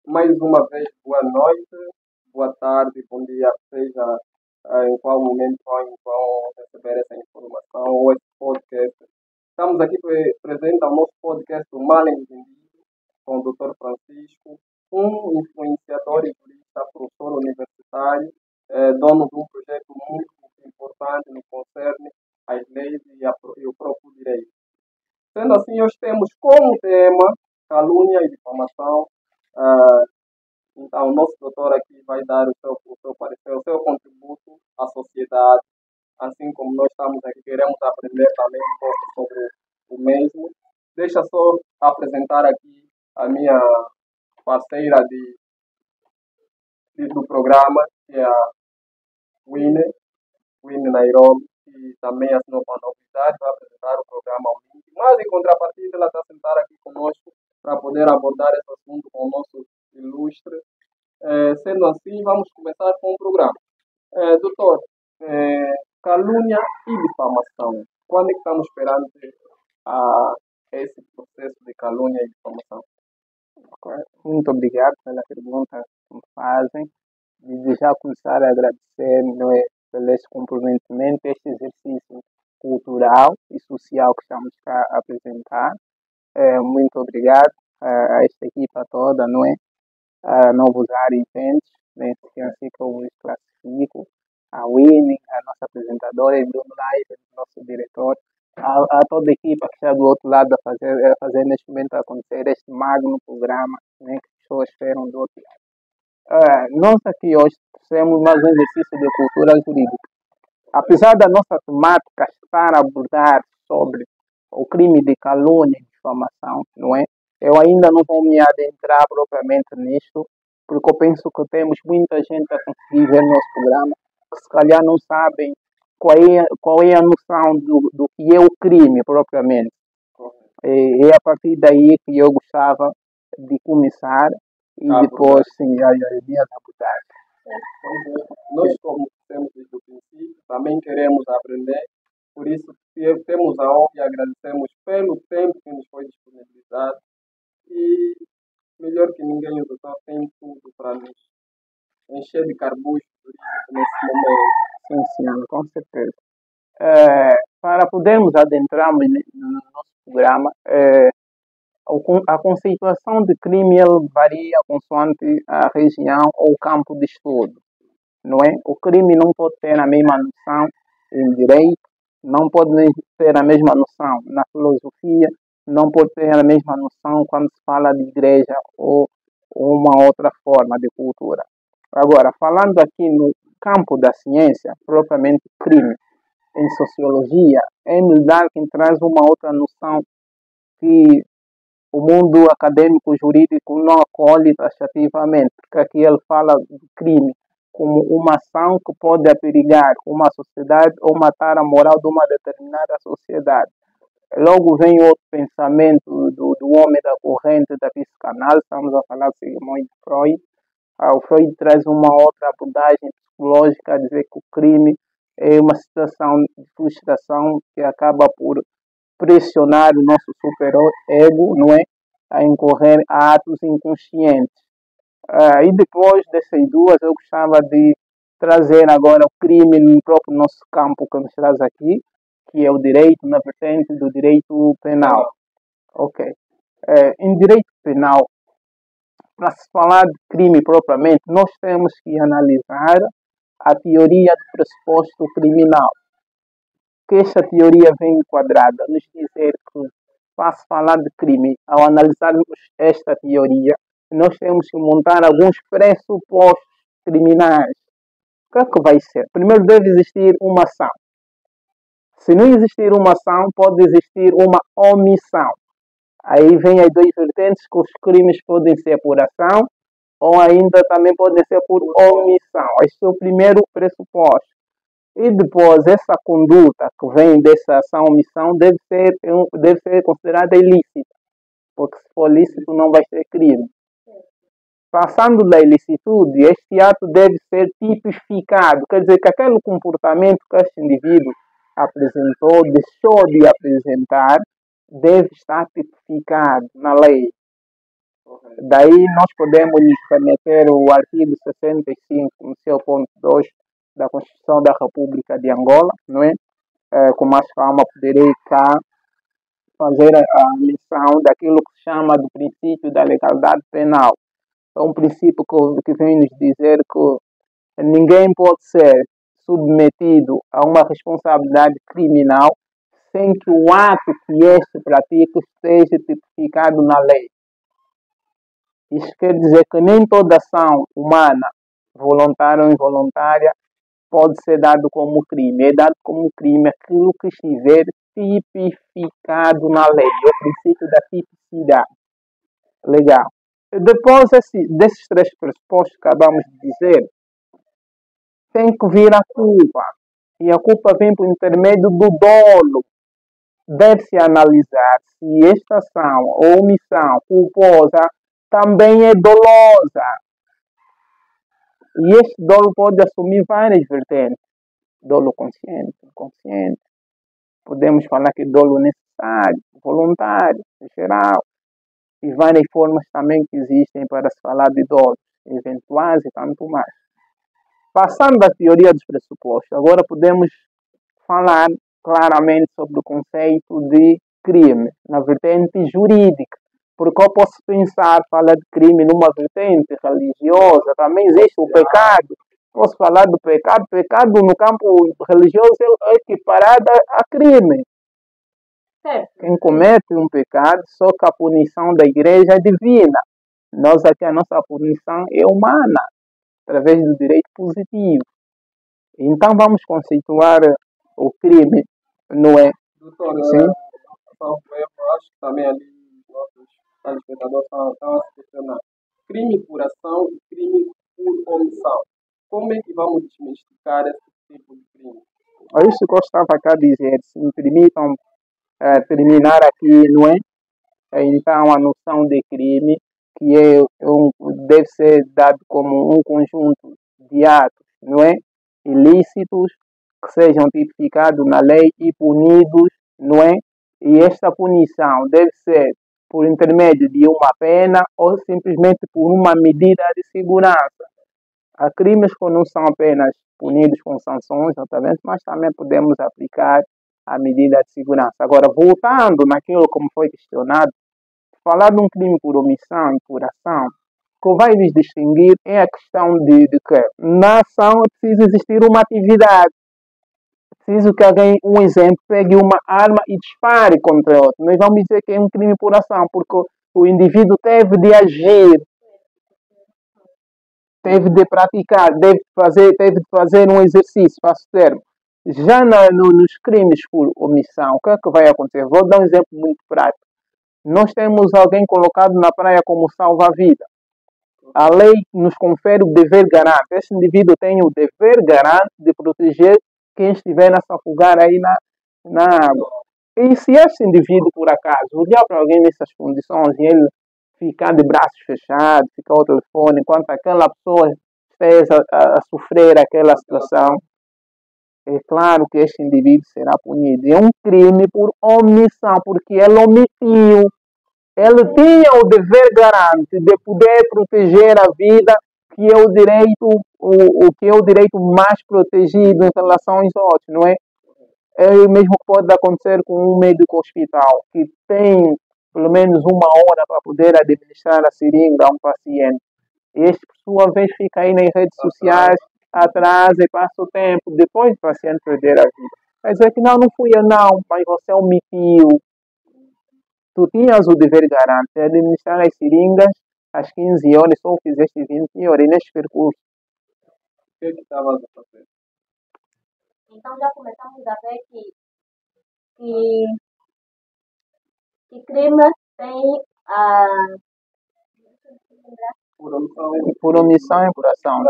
Mais uma vez, boa noite, boa tarde, bom dia, seja em qual momento vão receber essa informação ou esse podcast. Estamos aqui presente ao nosso podcast do Mal Entendido, com o Dr. Francisco, um influenciador e jurista, professor universitário, dono de um projeto muito importante no que concerne às leis e o próprio direito. Sendo assim, hoje temos como tema calúnia e difamação. Ah, então, o nosso doutor aqui vai dar o seu parecer, o seu contributo à sociedade, assim como nós estamos aqui, queremos aprender também um pouco sobre o mesmo. Deixa só apresentar aqui a minha parceira do programa, que é a Winnie Nairobi, que também assinou com a novidade, vai apresentar o programa ao vivo. Mas, em contrapartida, ela está sentada aqui conosco para poder abordar esse assunto com o nosso ilustre. Sendo assim, vamos começar com o programa. Doutor, calúnia e difamação. Quando é que estamos perante a esse processo de calúnia e difamação? Muito obrigado pela pergunta que me fazem. Desde já começar a agradecer, não é, pelo esse comprometimento, este exercício cultural e social que estamos cá a apresentar. Muito obrigado a esta equipa toda, não é? A Novos Ar Eventos, né? Que é assim que eu os classifico. A Winnie, a nossa apresentadora, e Bruno Live, nosso diretor. A toda a equipa que está do outro lado a fazer neste momento acontecer este magno programa, né? Que as pessoas esperam do outro lado. Nós aqui hoje temos mais um exercício de cultura jurídica. Apesar da nossa temática estar a abordar sobre o crime de calúnia e difamação, não é? Eu ainda não vou me adentrar propriamente nisto, porque eu penso que temos muita gente a conseguir ver nosso programa que se calhar não sabem qual é a noção do que é o crime propriamente. É a partir daí que eu gostava de começar e depois sim, as minhas abordagens. Nós, como temos desde o princípio, também queremos aprender, por isso temos a honra e agradecemos pelo tempo que nos foi disponibilizado. E melhor que ninguém, o doutor tem tudo para nos encher de carbuço nesse momento. Sim, senhor, com certeza. Para podermos adentrar no nosso programa, a conceituação de crime ele varia consoante a região ou o campo de estudo, não é? O crime não pode ter a mesma noção em direito, não pode ter a mesma noção na filosofia, não pode ter a mesma noção quando se fala de igreja ou uma outra forma de cultura. Agora, falando aqui no campo da ciência, propriamente crime, em sociologia, Emile Durkheim traz uma outra noção que o mundo acadêmico jurídico não acolhe taxativamente, porque aqui ele fala de crime como uma ação que pode aperigar uma sociedade ou matar a moral de uma determinada sociedade. Logo vem outro pensamento do homem da corrente da psicanálise, estamos a falar de Sigmund Freud. O Freud traz uma outra abordagem psicológica a dizer que o crime é uma situação de frustração que acaba por pressionar o nosso super-ego, não é? A incorrer a atos inconscientes. E depois dessas duas, eu gostava de trazer agora o crime no próprio nosso campo que nos traz aqui, que é o direito na vertente do direito penal. Ok. Em direito penal, para se falar de crime propriamente, nós temos que analisar a teoria do pressuposto criminal. Que esta teoria vem enquadrada, nos dizer que, para se falar de crime, ao analisarmos esta teoria, nós temos que montar alguns pressupostos criminais. O que é que vai ser? Primeiro deve existir uma ação. Se não existir uma ação, pode existir uma omissão. Aí vem as duas vertentes que os crimes podem ser por ação ou ainda também podem ser por omissão. Esse é o primeiro pressuposto. E depois, essa conduta que vem dessa ação ou omissão deve ser considerada ilícita. Porque se for lícito, não vai ser crime. Passando da ilicitude, este ato deve ser tipificado. Quer dizer que aquele comportamento que este indivíduo apresentou, deixou de apresentar, deve estar tipificado na lei. correto. Daí nós podemos nos remeter ao artigo 65, no seu ponto 2 da Constituição da República de Angola, não é? Com mais calma poderei cá fazer a menção daquilo que se chama do princípio da legalidade penal. É um princípio que vem nos dizer que ninguém pode ser submetido a uma responsabilidade criminal sem que o ato que este pratica esteja tipificado na lei. Isso quer dizer que nem toda ação humana, voluntária ou involuntária, pode ser dado como crime. É dado como crime aquilo que estiver tipificado na lei. É o princípio da tipicidade. Legal. E depois desses três pressupostos que acabamos de dizer, tem que vir a culpa. E a culpa vem por intermédio do dolo. Deve-se analisar se esta ação ou omissão culposa também é dolosa. E este dolo pode assumir várias vertentes. Dolo consciente, inconsciente. Podemos falar que dolo necessário, voluntário, geral. E várias formas também que existem para se falar de dolo, eventuais e tanto mais. Passando da teoria dos pressupostos, agora podemos falar claramente sobre o conceito de crime na vertente jurídica. Porque eu posso pensar, falar de crime numa vertente religiosa, também existe o pecado. Posso falar do pecado. Pecado no campo religioso é equiparado a crime. Quem comete um pecado, só que a punição da igreja é divina. Nós aqui, a nossa punição é humana, através do direito positivo. Então vamos conceituar o crime, não é? Doutor, Sim? eu acho que também ali nossos telespectadores estão a se questionar. Crime por ação e crime por omissão. Como é que vamos desmistificar esse tipo de crime? É isso que eu estava cá a dizer. Se me permitam terminar aqui, não é? Então, a noção de crime, que deve ser dado como um conjunto de atos, não é? Ilícitos, que sejam tipificados na lei e punidos, não é? E esta punição deve ser por intermédio de uma pena ou simplesmente por uma medida de segurança. Há crimes que não são apenas punidos com sanções, exatamente, mas também podemos aplicar a medida de segurança. Agora, voltando naquilo como foi questionado, falar de um crime por omissão e por ação, o que vai nos distinguir é a questão de que na ação é preciso existir uma atividade. É preciso que alguém, um exemplo, pegue uma arma e dispare contra outro. Nós vamos dizer que é um crime por ação, porque o indivíduo teve de agir, teve de praticar, teve de fazer um exercício, faço termo. Já nos crimes por omissão, o que é que vai acontecer? Vou dar um exemplo muito prático. Nós temos alguém colocado na praia como salva-vida. A lei nos confere o dever garante. Este indivíduo tem o dever garante de proteger quem estiver a se afogar aí na água. E se este indivíduo, por acaso, olhar para alguém nessas condições e ele ficar de braços fechados, ficar ao telefone, enquanto aquela pessoa esteja a sofrer aquela situação, é claro que este indivíduo será punido. É um crime por omissão, porque ele omitiu. Ele tinha o dever garante de poder proteger a vida, que é o direito, o que é o direito mais protegido em relação aos outros, não é? É o mesmo que pode acontecer com um médico hospital, que tem pelo menos uma hora para poder administrar a seringa a um paciente. Este, por sua vez, fica aí nas redes sociais, atrasa e passa o tempo, depois do paciente perder a vida. Quer dizer que não fui eu não, mas você omitiu. Tu tinhas o dever garante de administrar as seringas às 15 horas, só fizeste 20 horas, e neste percurso. O que é que estavas a fazer? Então já começamos a ver que crime tem a Por omissão Por omissão e por ação.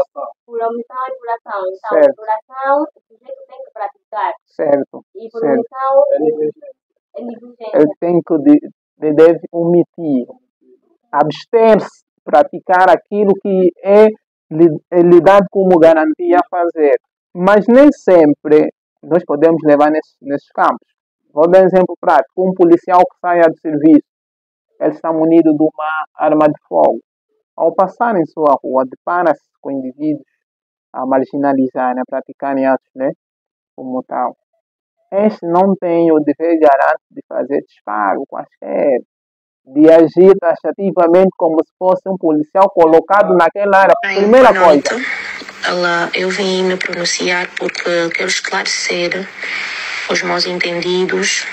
por omissão e por ação. Então, Certo. por ação, o sujeito tem que praticar. Certo. E por Certo. omissão, é negligência. é negligência. Ele tem que deve omitir, abster-se, praticar aquilo que lhe dado como garantia a fazer. Mas nem sempre nós podemos levar nesses campos. Vou dar um exemplo prático. Um policial que saia do serviço eles estão munidos de uma arma de fogo. Ao passar em sua rua, depara-se com indivíduos a marginalizarem, a praticarem atos, né, como tal. Este não tem o dever garante de fazer disparo quaisquer, de agir taxativamente como se fosse um policial colocado naquela área. Bem, Primeira boa noite. coisa. Eu vim me pronunciar porque quero esclarecer os mal entendidos